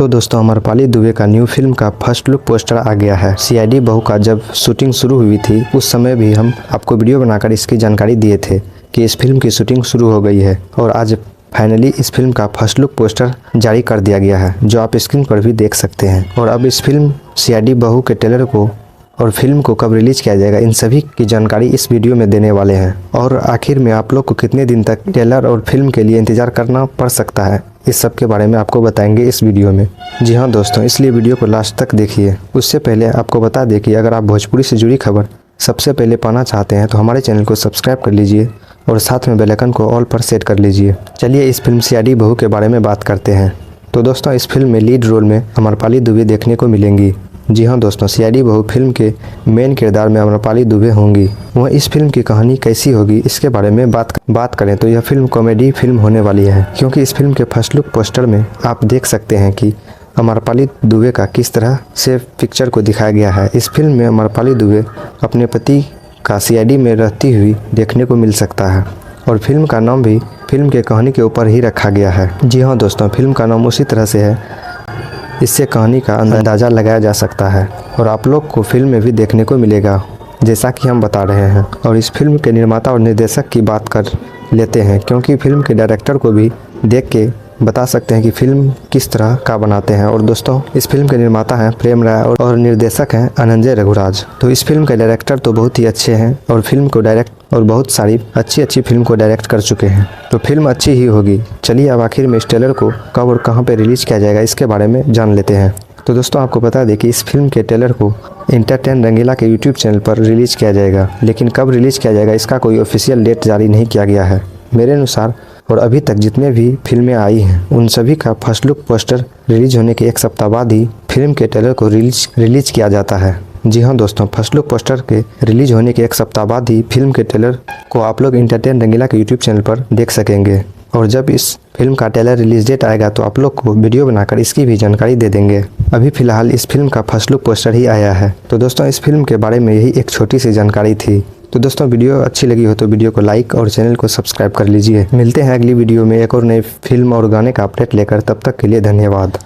तो दोस्तों अमरपाली दुबे का न्यू फिल्म का फर्स्ट लुक पोस्टर आ गया है। सीआईडी बहू का जब शूटिंग शुरू हुई थी उस समय भी हम आपको वीडियो बनाकर इसकी जानकारी दिए थे कि इस फिल्म की शूटिंग शुरू हो गई है और आज फाइनली इस फिल्म का फर्स्ट लुक पोस्टर जारी कर दिया गया है, जो आप स्क्रीन पर भी देख सकते हैं। और अब इस फिल्म सीआईडी बहू के ट्रेलर को और फिल्म को कब रिलीज किया जाएगा, इन सभी की जानकारी इस वीडियो में देने वाले हैं। और आखिर में आप लोग को कितने दिन तक ट्रेलर और फिल्म के लिए इंतजार करना पड़ सकता है, इस सब के बारे में आपको बताएंगे इस वीडियो में। जी हाँ दोस्तों, इसलिए वीडियो को लास्ट तक देखिए। उससे पहले आपको बता दें कि अगर आप भोजपुरी से जुड़ी खबर सबसे पहले पाना चाहते हैं तो हमारे चैनल को सब्सक्राइब कर लीजिए और साथ में बेल आइकन को ऑल पर सेट कर लीजिए। चलिए इस फिल्म सीआईडी बहू के बारे में बात करते हैं। तो दोस्तों इस फिल्म में लीड रोल में अमरपाली दुबे देखने को मिलेंगी। जी हाँ दोस्तों, सीआईडी बहू फिल्म के मेन किरदार में अमरपाली दुबे होंगी। वह इस फिल्म की कहानी कैसी होगी इसके बारे में बात करें तो यह फिल्म कॉमेडी फिल्म होने वाली है, क्योंकि इस फिल्म के फर्स्ट लुक पोस्टर में आप देख सकते हैं कि अमरपाली दुबे का किस तरह से पिक्चर को दिखाया गया है। इस फिल्म में अमरपाली दुबे अपने पति का सीआईडी में रहती हुई देखने को मिल सकता है और फिल्म का नाम भी फिल्म के कहानी के ऊपर ही रखा गया है। जी हाँ दोस्तों, फिल्म का नाम उसी तरह से है, इससे कहानी का अंदाज़ा लगाया जा सकता है और आप लोग को फिल्म में भी देखने को मिलेगा जैसा कि हम बता रहे हैं। और इस फिल्म के निर्माता और निर्देशक की बात कर लेते हैं, क्योंकि फिल्म के डायरेक्टर को भी देख के बता सकते हैं कि फिल्म किस तरह का बनाते हैं। और दोस्तों इस फिल्म के निर्माता हैं प्रेम राय और निर्देशक हैं अनंजय रघुराज। तो इस फिल्म के डायरेक्टर तो बहुत ही अच्छे हैं और फिल्म को डायरेक्ट और बहुत सारी अच्छी फिल्म को डायरेक्ट कर चुके हैं, तो फिल्म अच्छी ही होगी। चलिए अब आखिर में इस ट्रेलर को कब और कहां पे रिलीज किया जाएगा इसके बारे में जान लेते हैं। तो दोस्तों आपको बता दें कि इस फिल्म के ट्रेलर को एंटरटेन रंगीला के यूट्यूब चैनल पर रिलीज किया जाएगा, लेकिन कब रिलीज किया जाएगा इसका कोई ऑफिशियल डेट जारी नहीं किया गया है मेरे अनुसार। और अभी तक जितने भी फिल्में आई हैं उन सभी का फर्स्ट लुक पोस्टर रिलीज होने के एक सप्ताह बाद ही फिल्म के ट्रेलर को रिलीज किया जाता है। जी हाँ दोस्तों, फर्स्ट लुक पोस्टर के रिलीज होने के एक सप्ताह बाद ही फिल्म के ट्रेलर को आप लोग एंटरटेन रंगीला के यूट्यूब चैनल पर देख सकेंगे। और जब इस फिल्म का ट्रेलर रिलीज डेट आएगा तो आप लोग को वीडियो बनाकर इसकी भी जानकारी दे देंगे। अभी फिलहाल इस फिल्म का फर्स्ट लुक पोस्टर ही आया है। तो दोस्तों इस फिल्म के बारे में यही एक छोटी सी जानकारी थी। तो दोस्तों वीडियो अच्छी लगी हो तो वीडियो को लाइक और चैनल को सब्सक्राइब कर लीजिए। मिलते हैं अगली वीडियो में एक और नई फिल्म और गाने का अपडेट लेकर, तब तक के लिए धन्यवाद।